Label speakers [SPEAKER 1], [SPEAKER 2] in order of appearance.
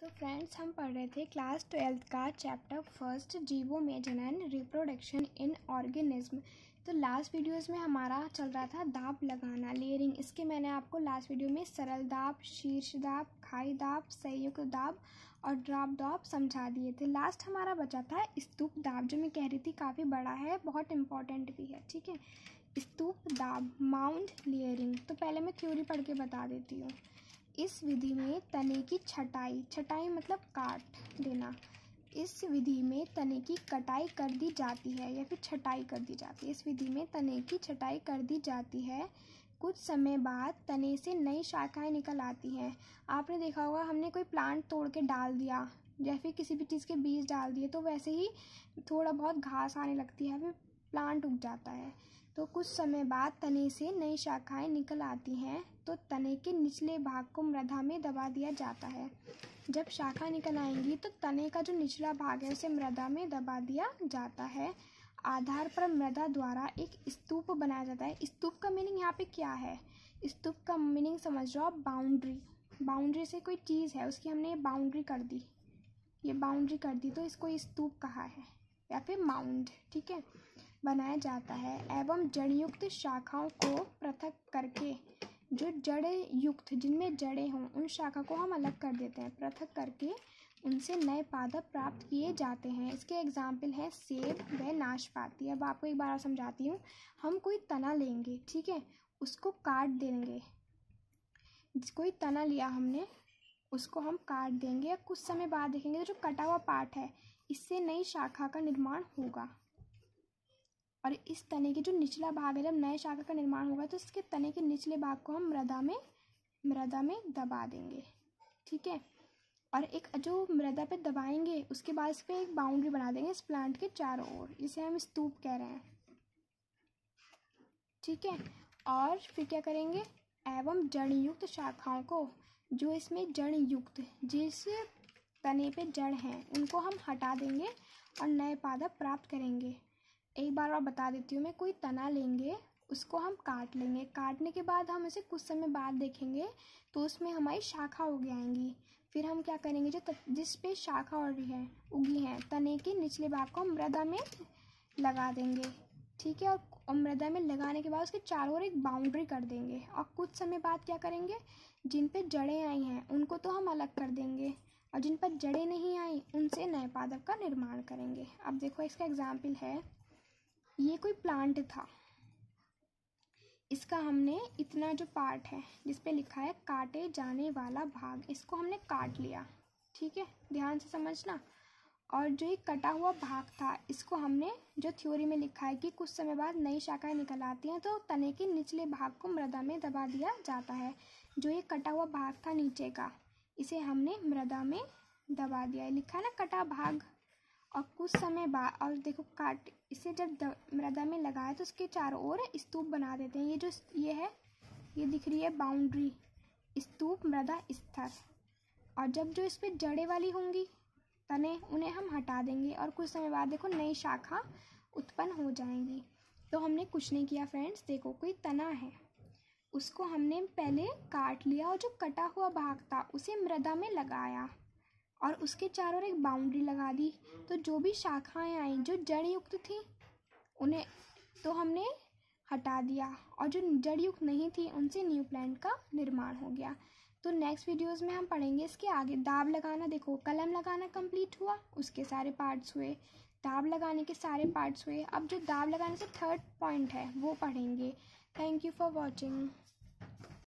[SPEAKER 1] तो फ्रेंड्स, हम पढ़ रहे थे क्लास 12th का चैप्टर फर्स्ट जीवोमेजन एंड रिप्रोडक्शन इन ऑर्गेनिज्म। तो लास्ट वीडियोस में हमारा चल रहा था दाब लगाना, लेयरिंग। इसके मैंने आपको लास्ट वीडियो में सरल दाब, शीर्ष दाब, खाई दाब, संयुक्त दाब और ड्रॉप दाब समझा दिए थे। लास्ट हमारा बचा था स्तूप दाब, जो मैं कह रही थी काफ़ी बड़ा है, बहुत इंपॉर्टेंट भी है। ठीक है, स्तूप दाब, माउंड लेयरिंग। तो पहले मैं थ्योरी पढ़ के बता देती हूँ। इस विधि में तने की छटाई मतलब काट देना। इस विधि में तने की कटाई कर दी जाती है या फिर छटाई कर दी जाती है। इस विधि में तने की छटाई कर दी जाती है। कुछ समय बाद तने से नई शाखाएं निकल आती हैं। आपने देखा होगा, हमने कोई प्लांट तोड़ के डाल दिया या फिर किसी भी चीज़ के बीज डाल दिए तो वैसे ही थोड़ा बहुत घास आने लगती है, फिर प्लांट उग जाता है। तो कुछ समय बाद तने से नई शाखाएं निकल आती हैं, तो तने के निचले भाग को मृदा में दबा दिया जाता है। जब शाखा निकल आएंगी तो तने का जो निचला भाग है उसे मृदा में दबा दिया जाता है। आधार पर मृदा द्वारा एक स्तूप बनाया जाता है। स्तूप का मीनिंग यहाँ पे क्या है? स्तूप का मीनिंग समझ लो आप, बाउंड्री से कोई चीज़ है उसकी हमने बाउंड्री कर दी, ये बाउंड्री कर दी तो इसको स्तूप कहा है या फिर माउंड। ठीक है, बनाया जाता है। एवं जड़युक्त शाखाओं को पृथक करके, जो जड़ युक्त जिनमें जड़ें हों उन शाखा को हम अलग कर देते हैं। पृथक करके उनसे नए पादप प्राप्त किए जाते हैं। इसके एग्जाम्पल हैं सेब व नाशपाती। अब आपको एक बार और समझाती हूँ। हम कोई तना लेंगे, ठीक है, उसको काट देंगे। कोई तना लिया हमने, उसको हम काट देंगे। कुछ समय बाद देखेंगे तो जो कटा हुआ पार्ट है, इससे नई शाखा का निर्माण होगा। और इस तने के जो निचला भाग है, जब नए शाखा का निर्माण होगा तो इसके तने के निचले भाग को हम मृदा में दबा देंगे। ठीक है, और एक जो मृदा पे दबाएंगे उसके बाद इस पर एक बाउंड्री बना देंगे इस प्लांट के चारों ओर, इसे हम स्तूप कह रहे हैं। ठीक है, और फिर क्या करेंगे? एवं जड़युक्त शाखाओं को, जो इसमें जड़युक्त जिस तने पे जड़ हैं उनको हम हटा देंगे और नए पादप प्राप्त करेंगे। एक बार और बता देती हूँ मैं। कोई तना लेंगे, उसको हम काट लेंगे। काटने के बाद हम इसे कुछ समय बाद देखेंगे तो उसमें हमारी शाखा उग आएंगी। फिर हम क्या करेंगे, जो जिस पे शाखा उगी है तने के निचले भाग को मृदा में लगा देंगे। ठीक है, और मृदा में लगाने के बाद उसके चारों ओर एक बाउंड्री कर देंगे। और कुछ समय बाद क्या करेंगे, जिन पे जड़ें आई हैं उनको तो हम अलग कर देंगे और जिन पर जड़ें नहीं आई उनसे नए पादप का निर्माण करेंगे। अब देखो, इसका एग्जाम्पल है, ये कोई प्लांट था, इसका हमने इतना जो पार्ट है जिस पे लिखा है काटे जाने वाला भाग, इसको हमने काट लिया। ठीक है, ध्यान से समझना। और जो ये कटा हुआ भाग था, इसको हमने, जो थ्योरी में लिखा है कि कुछ समय बाद नई शाखाएं निकल आती हैं तो तने के निचले भाग को मृदा में दबा दिया जाता है। जो ये कटा हुआ भाग था नीचे का, इसे हमने मृदा में दबा दिया, लिखा है ना कटा भाग। और कुछ समय बाद, और देखो काट, इसे जब मृदा में लगाए तो उसके चारों ओर स्तूप बना देते हैं। ये जो ये है, ये दिख रही है बाउंड्री, स्तूप मृदा स्तर। और जब जो इस पे जड़ें वाली होंगी तने, उन्हें हम हटा देंगे और कुछ समय बाद देखो नई शाखा उत्पन्न हो जाएंगी। तो हमने कुछ नहीं किया फ्रेंड्स। देखो, कोई तना है, उसको हमने पहले काट लिया और जो कटा हुआ भाग था उसे मृदा में लगाया और उसके चारों ओर एक बाउंड्री लगा दी। तो जो भी शाखाएं आई जो जड़ युक्त थी उन्हें तो हमने हटा दिया, और जो जड़ युक्त नहीं थी उनसे न्यू प्लांट का निर्माण हो गया। तो नेक्स्ट वीडियोस में हम पढ़ेंगे इसके आगे। दाब लगाना, देखो कलम लगाना कंप्लीट हुआ, उसके सारे पार्ट्स हुए, दाब लगाने के सारे पार्ट्स हुए। अब जो दाब लगाने से थर्ड पॉइंट है वो पढ़ेंगे। Thank you for watching.